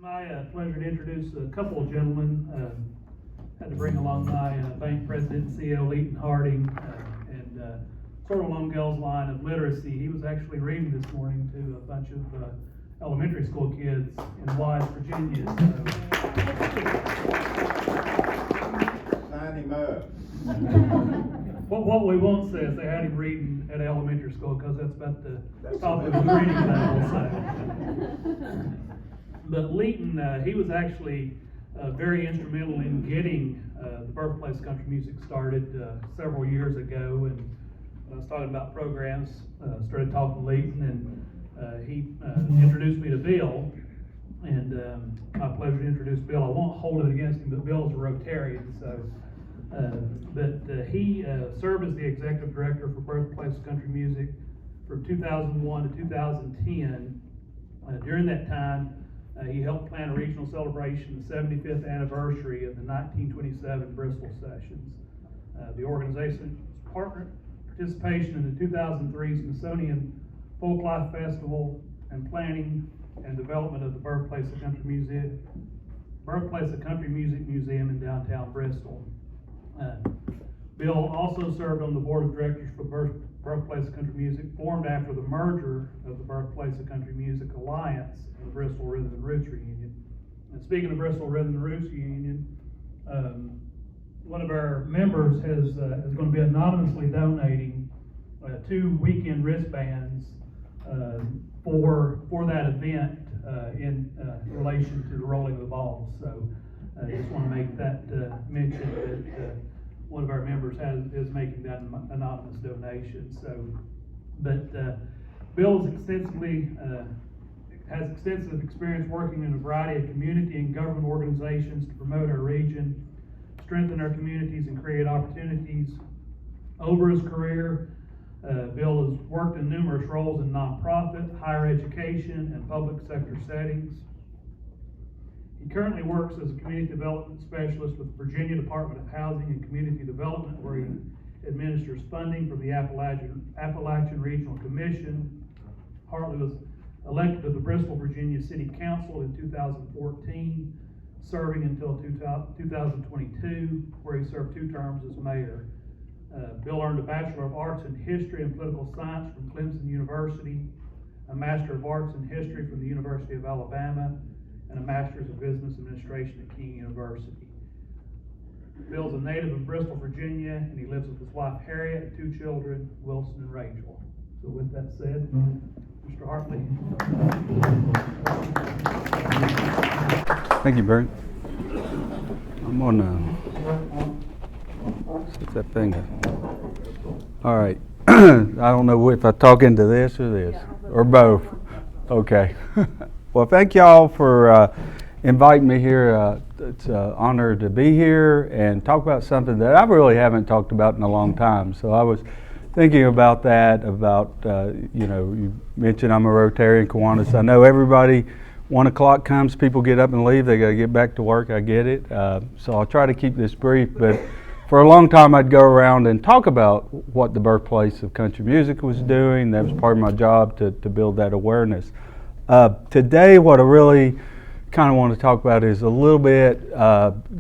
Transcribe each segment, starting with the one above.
My pleasure to introduce a couple of gentlemen. Had to bring along my bank president and CEO, Leighton Harding, and sort of along Gell's line of literacy. He was actually reading this morning to a bunch of elementary school kids in Wise, Virginia. Sign him up. What we won't say is they had him reading at elementary school, because that's about the top of the reading level. But Leighton, he was actually very instrumental in getting the Birthplace Country Music started several years ago. And when I was talking about programs, started talking to Leighton, and he introduced me to Bill. And my pleasure to introduce Bill. I won't hold it against him, but Bill's a Rotarian, so. He served as the executive director for Birthplace Country Music from 2001 to 2010. During that time, he helped plan a regional celebration, the 75th anniversary of the 1927 Bristol Sessions. The organization's participation in the 2003 Smithsonian Folklife Festival, and planning and development of the Birthplace of Country Music Museum in downtown Bristol. Bill also served on the board of directors for Birthplace of Country Music, formed after the merger of the Birthplace of Country Music Alliance and the Bristol Rhythm and Roots Reunion. And speaking of Bristol Rhythm and Roots Reunion, one of our members is going to be anonymously donating 2 weekend wristbands for that event in relation to the rolling of the balls. So I just want to make that mention that one of our members is making that anonymous donation. So, but Bill has extensive experience working in a variety of community and government organizations to promote our region, strengthen our communities, and create opportunities. Over his career, Bill has worked in numerous roles in nonprofit, higher education, and public sector settings. He currently works as a community development specialist with the Virginia Department of Housing and Community Development, where he administers funding from the Appalachian Regional Commission. Hartley was elected to the Bristol, Virginia City Council in 2014, serving until 2022, where he served 2 terms as mayor. Bill earned a Bachelor of Arts in History and Political Science from Clemson University, a Master of Arts in History from the University of Alabama, and a Master's of Business Administration at King University. Bill's a native of Bristol, Virginia, and he lives with his wife Harriet and 2 children, Wilson and Rachel. So with that said, Mr. Hartley. Thank you, Bert. I'm on see if that thing. All right. I don't know if I talk into this or this, or both. Okay. Well, thank y'all for inviting me here. It's an honor to be here and talk about something that I really haven't talked about in a long time. So I was thinking about that, you mentioned I'm a Rotarian, Kiwanis. I know everybody, 1 o'clock comes, people get up and leave, they got to get back to work, I get it. So I'll try to keep this brief, but for a long time I'd go around and talk about what the Birthplace of Country Music was doing. That was part of my job to build that awareness. Today, what I really kind of want to talk about is a little bit,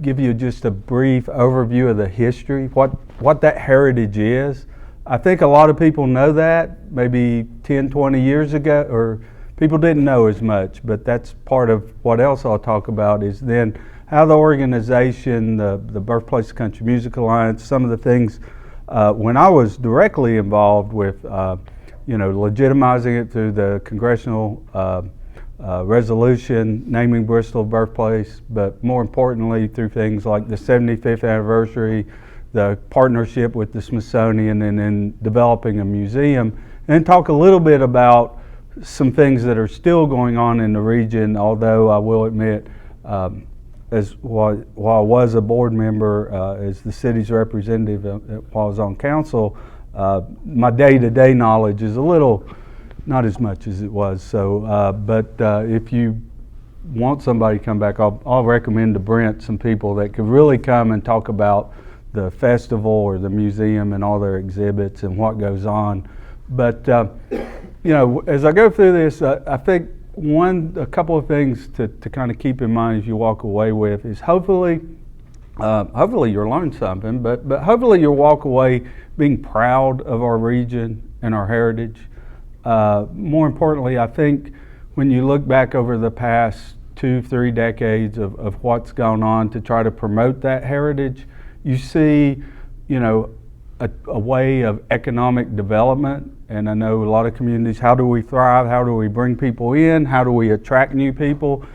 give you just a brief overview of the history, what that heritage is. I think a lot of people know that, maybe 10, 20 years ago, or people didn't know as much, but that's part of what else I'll talk about is then how the organization, the Birthplace Country Music Alliance, some of the things when I was directly involved with legitimizing it through the congressional resolution naming Bristol Birthplace, but more importantly through things like the 75th anniversary, the partnership with the Smithsonian, and then developing a museum, and then talk a little bit about some things that are still going on in the region, although I will admit, while I was a board member, as the city's representative while I was on council, my day-to-day knowledge is a little, not as much as it was. So, but if you want somebody to come back, I'll recommend to Brent some people that could really come and talk about the festival or the museum and all their exhibits and what goes on. But as I go through this, I think a couple of things to kind of keep in mind as you walk away with is hopefully you'll learn something, but hopefully you'll walk away being proud of our region and our heritage. More importantly, I think when you look back over the past 2-3 decades of what's gone on to try to promote that heritage, you see, a way of economic development. And I know a lot of communities, how do we thrive? How do we bring people in? How do we attract new people?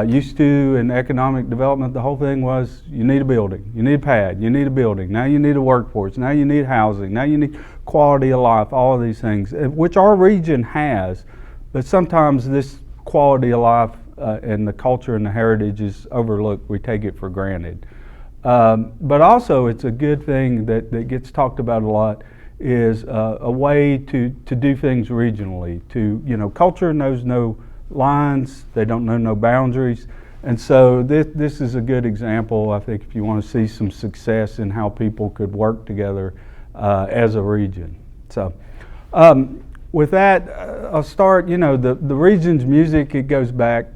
Used to, in economic development, the whole thing was you need a building, you need a pad, you need a building, now you need a workforce, now you need housing, now you need quality of life, all of these things, which our region has. But sometimes this quality of life and the culture and the heritage is overlooked. We take it for granted. But also it's a good thing that gets talked about a lot is a way to do things regionally. Culture knows no lines, they don't know no boundaries, and so this is a good example, I think, if you want to see some success in how people could work together as a region. So with that, I'll start. The region's music, it goes back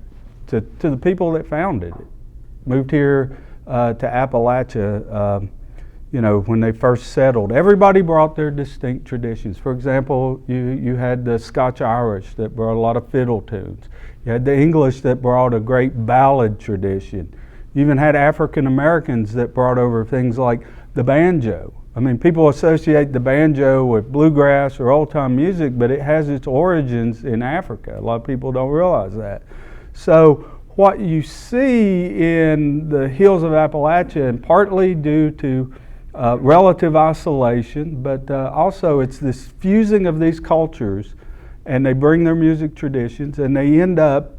to the people that founded it. Moved here to Appalachia, when they first settled. Everybody brought their distinct traditions. For example, you had the Scotch-Irish that brought a lot of fiddle tunes. You had the English that brought a great ballad tradition. You even had African Americans that brought over things like the banjo. I mean, people associate the banjo with bluegrass or old-time music, but it has its origins in Africa. A lot of people don't realize that. So what you see in the hills of Appalachia, and partly due to relative isolation, but also it's this fusing of these cultures, and they bring their music traditions, and they end up,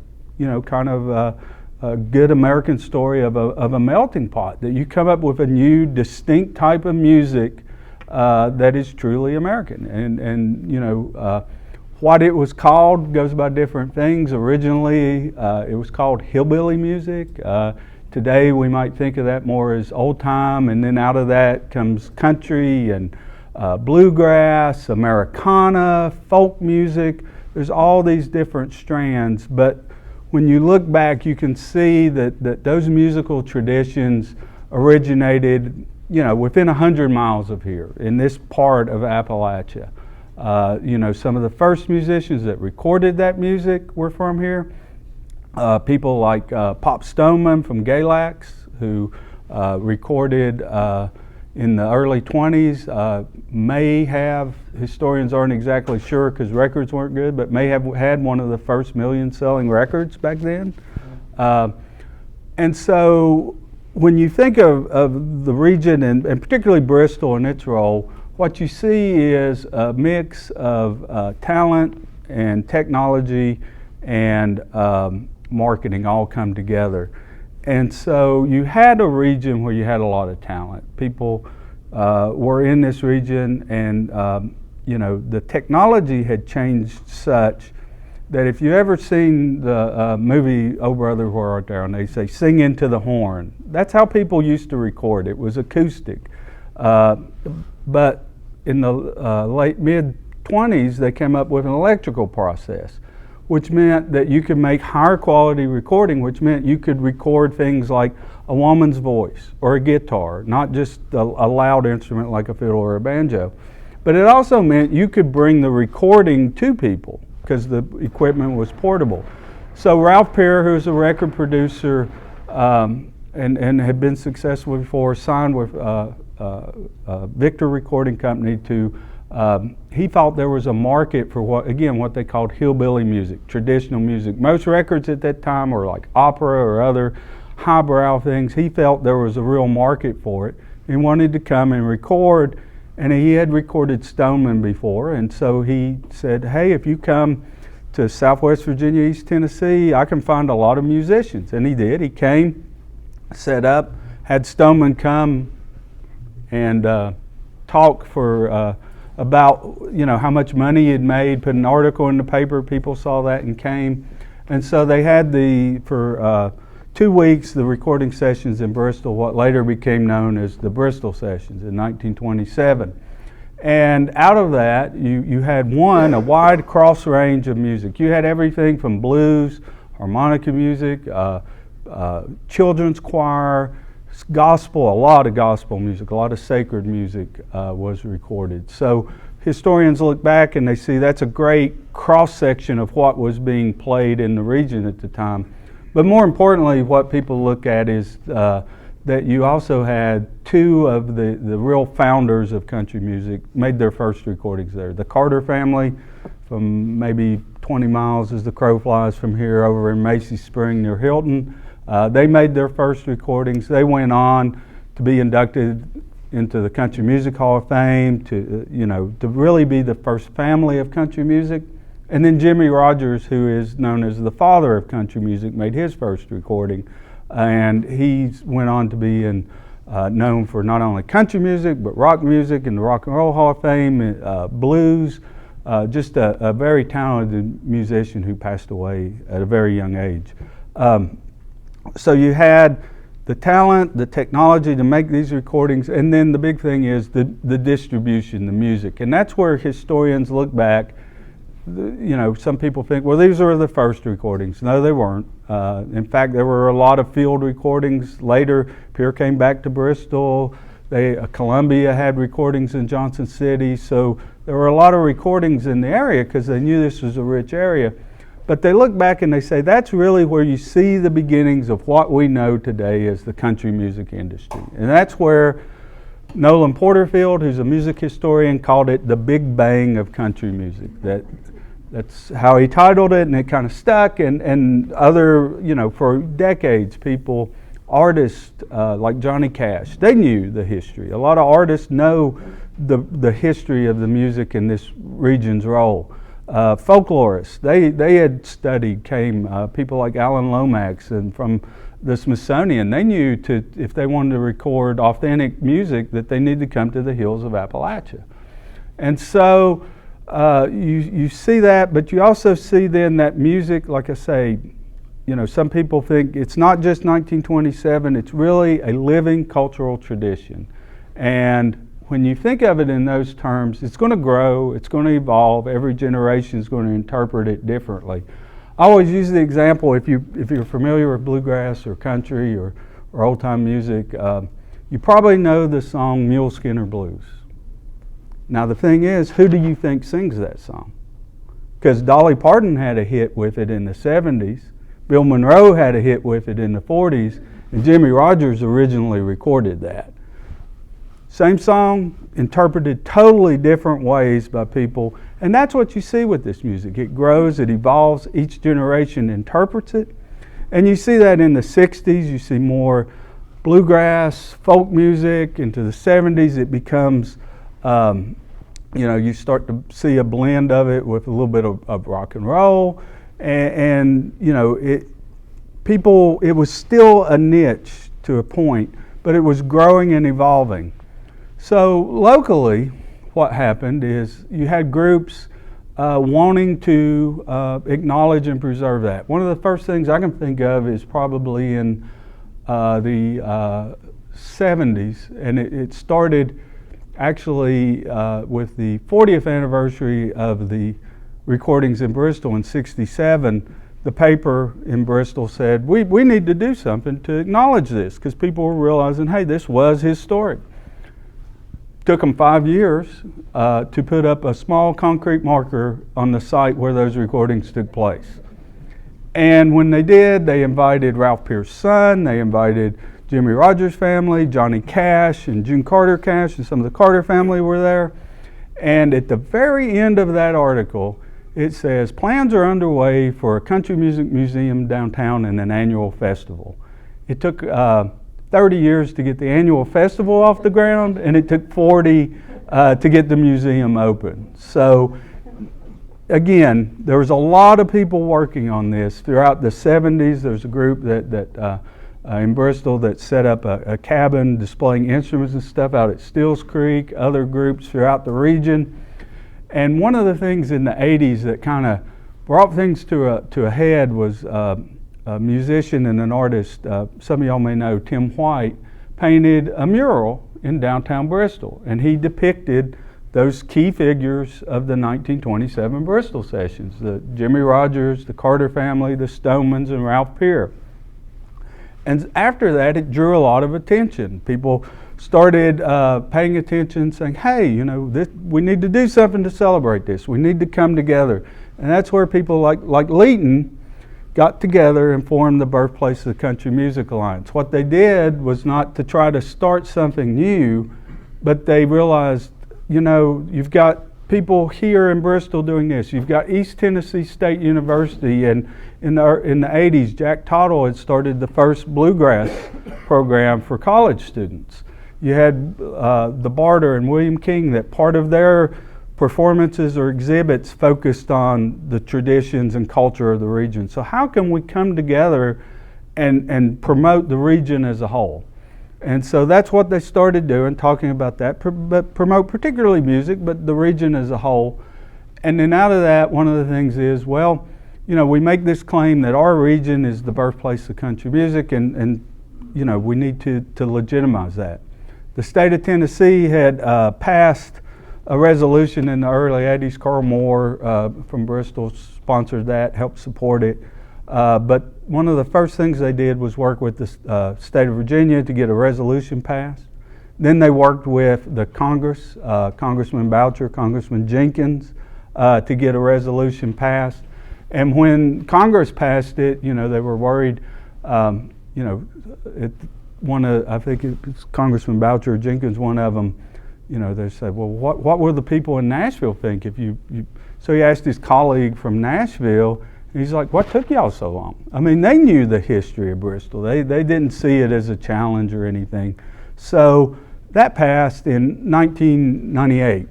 kind of a good American story of a melting pot, that you come up with a new, distinct type of music that is truly American. And what it was called goes by different things. Originally, it was called hillbilly music. Today, we might think of that more as old time, and then out of that comes country and bluegrass, Americana, folk music. There's all these different strands, but when you look back, you can see that those musical traditions originated, within 100 miles of here, in this part of Appalachia. Some of the first musicians that recorded that music were from here. People like Pop Stoneman from Galax, who recorded in the early 20s, may have, historians aren't exactly sure because records weren't good, but may have had one of the first million-selling records back then. And so when you think of the region, and particularly Bristol and its role, what you see is a mix of talent and technology and marketing all come together. And so you had a region where you had a lot of talent. People were in this region, and the technology had changed such that if you ever seen the movie Oh Brother Where Art Thou, and they say sing into the horn, that's how people used to record. It was acoustic. But in the late mid-20s, they came up with an electrical process, which meant that you could make higher quality recording, which meant you could record things like a woman's voice or a guitar, not just a loud instrument like a fiddle or a banjo. But it also meant you could bring the recording to people because the equipment was portable. So Ralph Peer, who's a record producer and had been successful before, signed with Victor Recording Company to he thought there was a market for what they called hillbilly music, traditional music. Most records at that time were like opera or other highbrow things. He felt there was a real market for it. He wanted to come and record, and he had recorded Stoneman before, and so he said, hey, if you come to Southwest Virginia, East Tennessee, I can find a lot of musicians. And he did. He came, set up, had Stoneman come and talk for about how much money he had made, put an article in the paper, people saw that and came. And so they had for 2 weeks the recording sessions in Bristol, what later became known as the Bristol Sessions in 1927. And out of that, you had a wide cross range of music. You had everything from blues, harmonica music, children's choir, gospel, a lot of gospel music, a lot of sacred music was recorded. So historians look back and they see that's a great cross-section of what was being played in the region at the time. But more importantly, what people look at is that you also had two of the real founders of country music made their first recordings there. The Carter family, from maybe 20 miles as the crow flies from here, over in Macy Spring near Hilton. They made their first recordings. They went on to be inducted into the Country Music Hall of Fame, to really be the first family of country music. And then Jimmy Rogers, who is known as the father of country music, made his first recording. And he went on to be known for not only country music, but rock music and the Rock and Roll Hall of Fame, blues, just a very talented musician who passed away at a very young age. So you had the talent, the technology to make these recordings, and then the big thing is the distribution, the music. And that's where historians look back. Some people think, well, these are the first recordings. No, they weren't. In fact, there were a lot of field recordings later. Pierre came back to Bristol. Columbia had recordings in Johnson City. So there were a lot of recordings in the area because they knew this was a rich area. But they look back and they say that's really where you see the beginnings of what we know today as the country music industry. And that's where Nolan Porterfield, who's a music historian, called it the Big Bang of country music. That's how he titled it, and it kind of stuck. And other, for decades, artists like Johnny Cash, they knew the history. A lot of artists know the history of the music in this region's role. Folklorists, they had studied, people like Alan Lomax and from the Smithsonian, they knew if they wanted to record authentic music that they needed to come to the hills of Appalachia. And so you see that, but you also see then that music, like I say, some people think it's not just 1927, it's really a living cultural tradition. And when you think of it in those terms, it's going to grow, it's going to evolve, every generation is going to interpret it differently. I always use the example, if you're familiar with bluegrass or country or old-time music, you probably know the song Mule Skinner Blues. Now the thing is, who do you think sings that song? Because Dolly Parton had a hit with it in the 70s, Bill Monroe had a hit with it in the 40s, and Jimmy Rogers originally recorded that. Same song, interpreted totally different ways by people. And that's what you see with this music. It grows, it evolves, each generation interprets it. And you see that in the 60s, you see more bluegrass, folk music. Into the 70s, it becomes, you start to see a blend of it with a little bit of rock and roll. And it was still a niche to a point, but it was growing and evolving. So locally, what happened is you had groups wanting to acknowledge and preserve that. One of the first things I can think of is probably in the 70s, and it started actually with the 40th anniversary of the recordings in Bristol in '67. The paper in Bristol said, we need to do something to acknowledge this, because people were realizing, hey, this was historic. Took them 5 years to put up a small concrete marker on the site where those recordings took place. And when they did, they invited Ralph Pierce's son, they invited Jimmy Rogers' family, Johnny Cash and June Carter Cash, and some of the Carter family were there. And at the very end of that article, it says, plans are underway for a country music museum downtown and an annual festival. It took 30 years to get the annual festival off the ground, and it took 40 to get the museum open. So again, there was a lot of people working on this throughout the 70s. There's a group that in Bristol that set up a cabin displaying instruments and stuff out at Stills Creek, other groups throughout the region. And one of the things in the 80s that kind of brought things to a head was a musician and an artist, some of y'all may know, Tim White, painted a mural in downtown Bristol. And he depicted those key figures of the 1927 Bristol sessions, the Jimmy Rogers, the Carter family, the Stonemans, and Ralph Peer. And after that, it drew a lot of attention. People started paying attention, saying, hey, you know, we need to do something to celebrate this. We need to come together. And that's where people like Leighton got together and formed the Birthplace of the Country Music Alliance. What they did was not to try to start something new, but they realized, you know, you've got people here in Bristol doing this. You've got East Tennessee State University, and in the 80s, Jack Tottle had started the first bluegrass program for college students. You had the Barter and William King, that part of their performances or exhibits focused on the traditions and culture of the region. So how can we come together and promote the region as a whole? And so that's what they started doing, talking about that, but promote particularly music, but the region as a whole. And then out of that, one of the things is, well, you know, we make this claim that our region is the birthplace of country music, and you know, we need to legitimize that. The state of Tennessee had passed a resolution in the early 80s. Carl Moore from Bristol sponsored that, helped support it. But one of the first things they did was work with the state of Virginia to get a resolution passed. Then they worked with the Congress, Congressman Boucher, Congressman Jenkins, to get a resolution passed. And when Congress passed it, you know, they were worried, you know, I think it's Congressman Boucher or Jenkins, one of them, you know, they said, well, what will the people in Nashville think if you... So he asked his colleague from Nashville, and he's like, what took y'all so long? I mean, they knew the history of Bristol. They didn't see it as a challenge or anything. So that passed in 1998.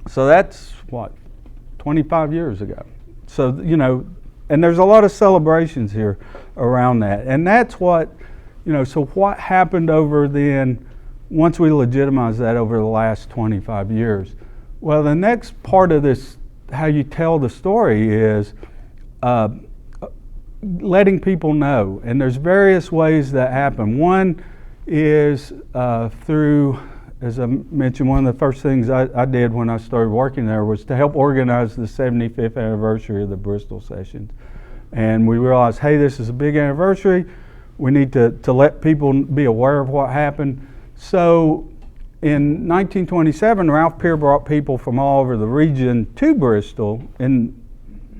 So that's, what, 25 years ago. So, you know, and there's a lot of celebrations here around that. And that's what, you know, so what happened over then, once we legitimized that over the last 25 years? Well, the next part of this, how you tell the story, is letting people know. And there's various ways that happen. One is through, as I mentioned, one of the first things I did when I started working there was to help organize the 75th anniversary of the Bristol sessions. And we realized, hey, this is a big anniversary. We need to let people be aware of what happened. So in 1927, Ralph Peer brought people from all over the region to Bristol. In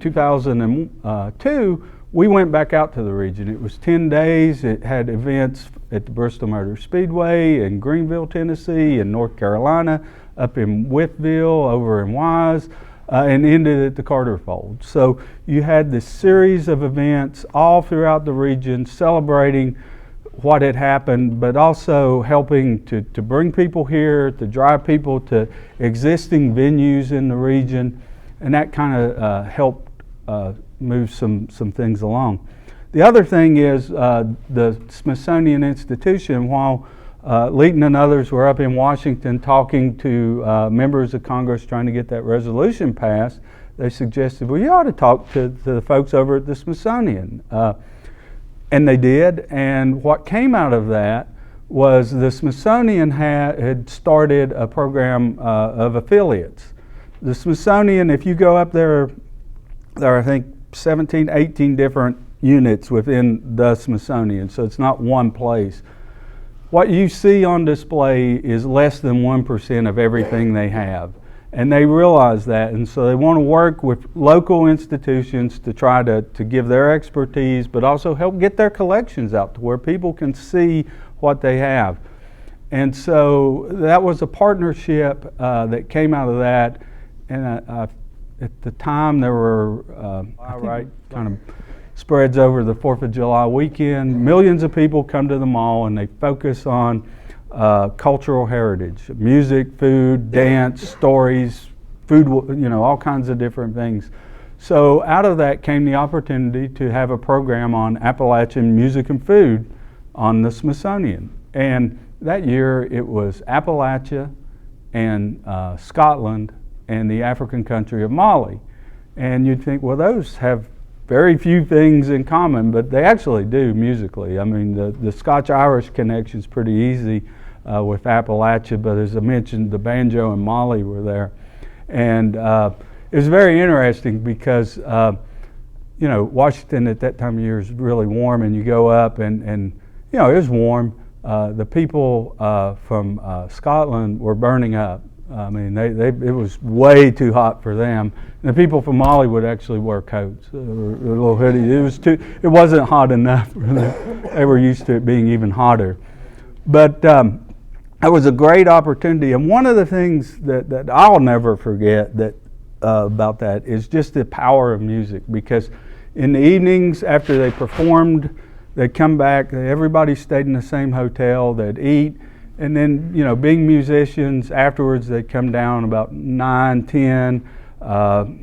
2002, we went back out to the region. It was 10 days. It had events at the Bristol Motor Speedway in Greenville, Tennessee, in North Carolina, up in Whiteville, over in Wise, and ended at the Carter Fold. So you had this series of events all throughout the region celebrating what had happened, but also helping to bring people here, to drive people to existing venues in the region, and that kind of helped move some things along. The other thing is the Smithsonian Institution, while Leighton and others were up in Washington talking to members of Congress trying to get that resolution passed, they suggested, well, you ought to talk to the folks over at the Smithsonian. And they did, and what came out of that was the Smithsonian had started a program of affiliates. The Smithsonian, if you go up there are I think 17, 18 different units within the Smithsonian, so it's not one place. What you see on display is less than 1% of everything they have. And they realize that, and so they want to work with local institutions to try to give their expertise, but also help get their collections out to where people can see what they have. And so that was a partnership that came out of that, and at the time there were, kind of spreads over the 4th of July weekend. Millions of people come to the mall and they focus on cultural heritage, music, food, dance, stories, food, you know, all kinds of different things. So out of that came the opportunity to have a program on Appalachian music and food on the Smithsonian. And that year it was Appalachia and Scotland and the African country of Mali. And you'd think, well, those have very few things in common, but they actually do musically. I mean, the Scotch-Irish connection is pretty easy. with Appalachia, but as I mentioned, the banjo and Molly were there. And it was very interesting because, you know, Washington at that time of year is really warm, and you go up and you know, it was warm. The people from Scotland were burning up. I mean, it was way too hot for them. And the people from Mali would actually wear coats, or little hoodies. It wasn't hot enough for them. They were used to it being even hotter. But it was a great opportunity. And one of the things that I'll never forget that about that is just the power of music. Because in the evenings after they performed, they'd come back, everybody stayed in the same hotel, they'd eat, and then, you know, being musicians, afterwards they'd come down about 9, 10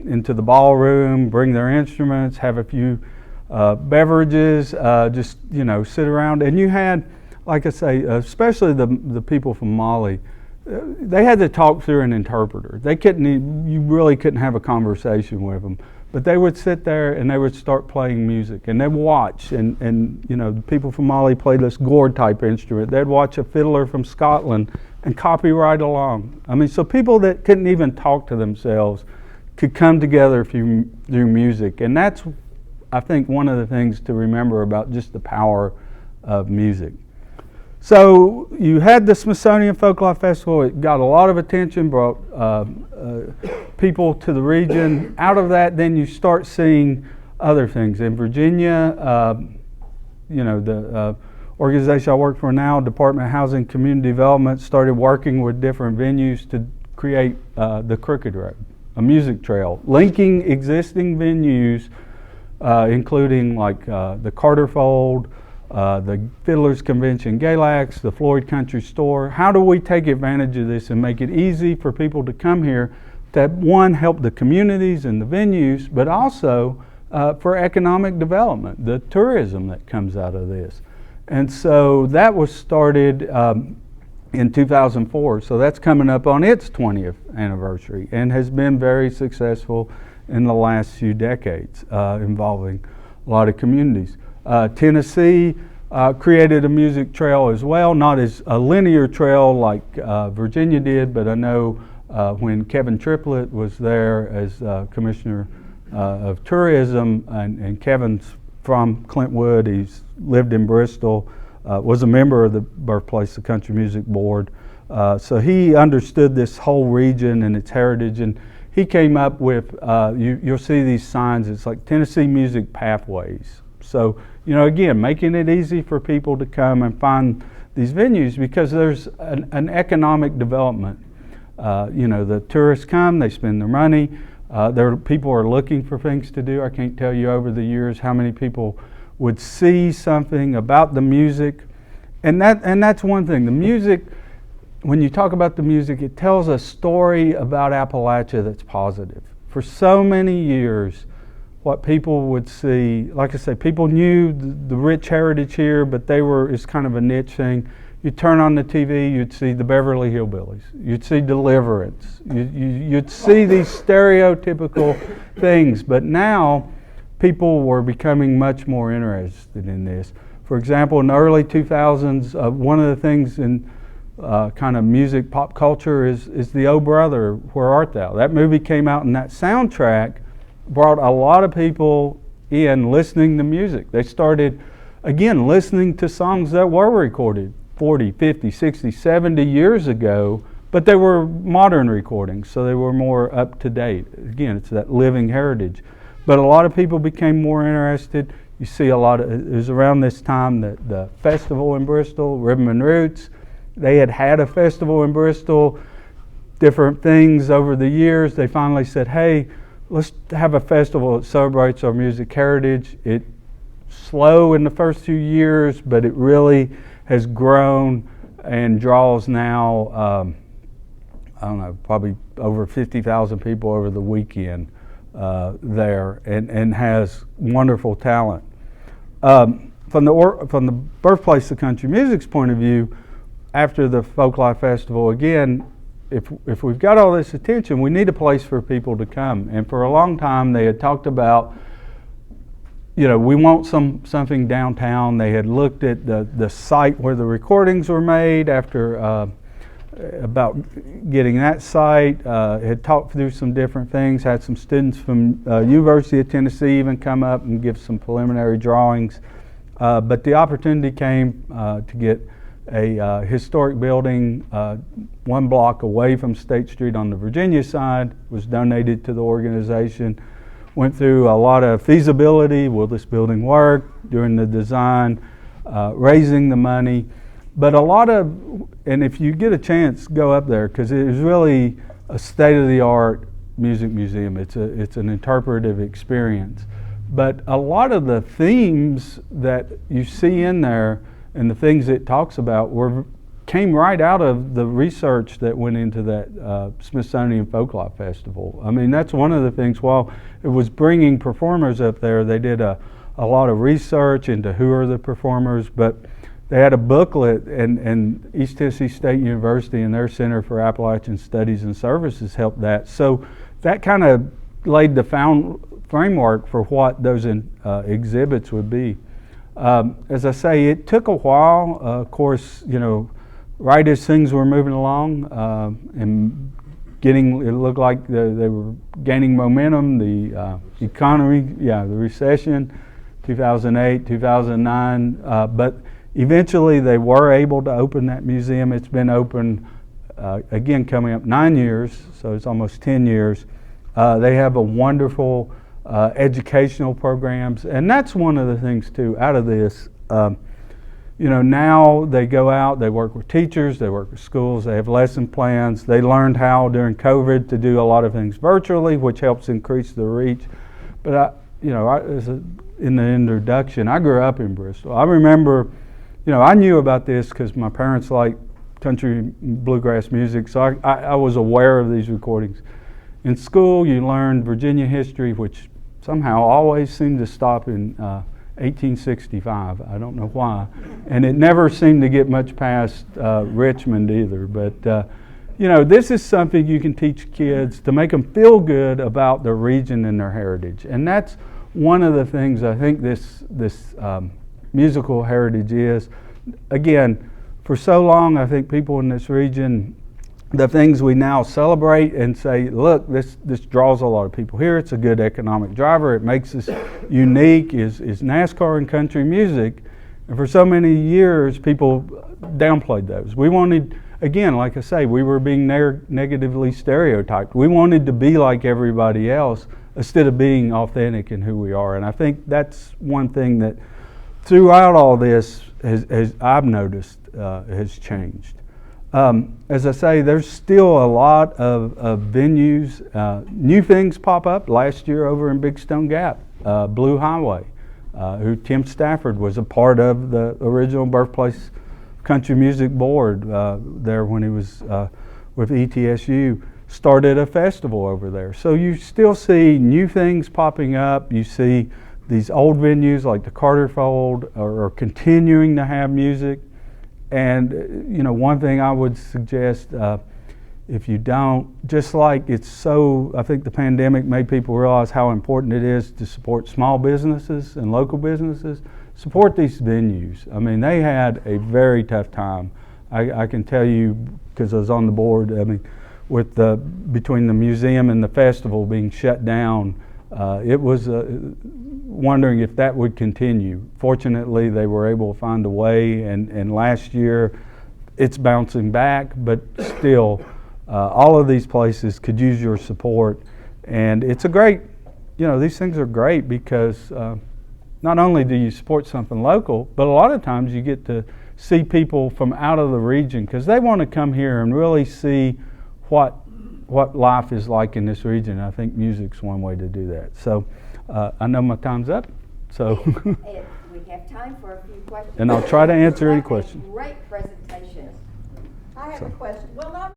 into the ballroom, bring their instruments, have a few beverages, just, you know, sit around. And you had, like I say, especially the people from Mali, they had to talk through an interpreter. They couldn't, you really couldn't have a conversation with them. But they would sit there and they would start playing music, and they'd watch, and you know, the people from Mali played this gourd type instrument. They'd watch a fiddler from Scotland and copy right along. I mean, so people that couldn't even talk to themselves could come together through music. And that's, I think, one of the things to remember about just the power of music. So you had the Smithsonian Folklife Festival. It got a lot of attention, brought people to the region. Out of that, then you start seeing other things. In Virginia, you know, the organization I work for now, Department of Housing and Community Development, started working with different venues to create the Crooked Road, a music trail, linking existing venues, including like the Carterfold, the Fiddlers Convention Galax, the Floyd Country Store. How do we take advantage of this and make it easy for people to come here to, one, help the communities and the venues, but also for economic development, the tourism that comes out of this. And so that was started in 2004, so that's coming up on its 20th anniversary and has been very successful in the last few decades, involving a lot of communities. Tennessee created a music trail as well, not as a linear trail like Virginia did, but I know when Kevin Triplett was there as Commissioner of Tourism, and Kevin's from Clintwood, he's lived in Bristol, was a member of the Birthplace of Country Music Board, so he understood this whole region and its heritage, and he came up with, you'll see these signs, it's like Tennessee Music Pathways. So, you know, again, making it easy for people to come and find these venues, because there's an economic development. You know, the tourists come, they spend their money. People are looking for things to do. I can't tell you over the years how many people would see something about the music. And that's one thing. The music, when you talk about the music, it tells a story about Appalachia that's positive. For so many years, what people would see, like I say, people knew the rich heritage here, but it's kind of a niche thing. You'd turn on the TV, you'd see the Beverly Hillbillies, you'd see Deliverance, you'd see these stereotypical things, but now people were becoming much more interested in this. For example, in the early 2000s, one of the things in kind of music pop culture is the Oh Brother, Where Art Thou? That movie came out, and that soundtrack brought a lot of people in listening to music. They started, again, listening to songs that were recorded 40, 50, 60, 70 years ago, but they were modern recordings, so they were more up to date. Again, it's that living heritage. But a lot of people became more interested. You see a lot of, it was around this time that the festival in Bristol, Rhythm and Roots, they had a festival in Bristol, different things over the years. They finally said, hey, let's have a festival that celebrates our music heritage. It's slow in the first few years, but it really has grown and draws now, I don't know, probably over 50,000 people over the weekend there, and has wonderful talent. From the Birthplace of Country Music's point of view, after the Folklife Festival, again, if we've got all this attention, we need a place for people to come. And for a long time, they had talked about we want something downtown. They had looked at the site where the recordings were made after about getting that site, had talked through some different things, had some students from University of Tennessee even come up and give some preliminary drawings. But the opportunity came to get a historic building 1 block away from State Street on the Virginia side, was donated to the organization. Went through a lot of feasibility, will this building work, during the design, raising the money. But a lot of, and if you get a chance, go up there, because it is really a state-of-the-art music museum. It's an interpretive experience. But a lot of the themes that you see in there and the things it talks about came right out of the research that went into that Smithsonian Folklife Festival. I mean, that's one of the things. While it was bringing performers up there, they did a lot of research into who are the performers, but they had a booklet, and East Tennessee State University and their Center for Appalachian Studies and Services helped that. So that kind of laid the framework for what those exhibits would be. As I say, it took a while. Of course, right as things were moving along and it looked like they were gaining momentum, the economy, the recession, 2008, 2009, but eventually they were able to open that museum. It's been open, again, coming up 9 years, so it's almost 10 years. They have a wonderful educational programs, and that's one of the things too out of this. Now they go out, they work with teachers, they work with schools, they have lesson plans. They learned how during COVID to do a lot of things virtually, which helps increase the reach. But in the introduction, I grew up in Bristol. I remember, I knew about this because my parents liked country bluegrass music, so I was aware of these recordings. In school, you learned Virginia history, which somehow always seemed to stop in 1865. I don't know why. And it never seemed to get much past Richmond either. But, this is something you can teach kids to make them feel good about their region and their heritage. And that's one of the things I think this musical heritage is. Again, for so long, I think people in this region, the things we now celebrate and say, look, this draws a lot of people here. It's a good economic driver. It makes us unique, is NASCAR and country music. And for so many years, people downplayed those. We wanted, again, like I say, we were being negatively stereotyped. We wanted to be like everybody else instead of being authentic in who we are. And I think that's one thing that throughout all this, I've noticed, has changed. As I say, there's still a lot of venues. New things pop up. Last year over in Big Stone Gap, Blue Highway, who Tim Stafford was a part of the original Birthplace Country Music Board there when he was with ETSU, started a festival over there. So you still see new things popping up. You see these old venues like the Carter Fold are continuing to have music. And, one thing I would suggest, if you don't, just like I think the pandemic made people realize how important it is to support small businesses and local businesses, support these venues. I mean, they had a very tough time. I can tell you, because I was on the board, with between the museum and the festival being shut down, it was wondering if that would continue. Fortunately, they were able to find a way, and last year it's bouncing back, but still, all of these places could use your support. And it's a great, these things are great because not only do you support something local, but a lot of times you get to see people from out of the region because they want to come here and really see what life is like in this region. I think music's one way to do that. So I know my time's up. So we have time for a few questions. And I'll try to answer any questions. Great presentation. I have a question. Well, not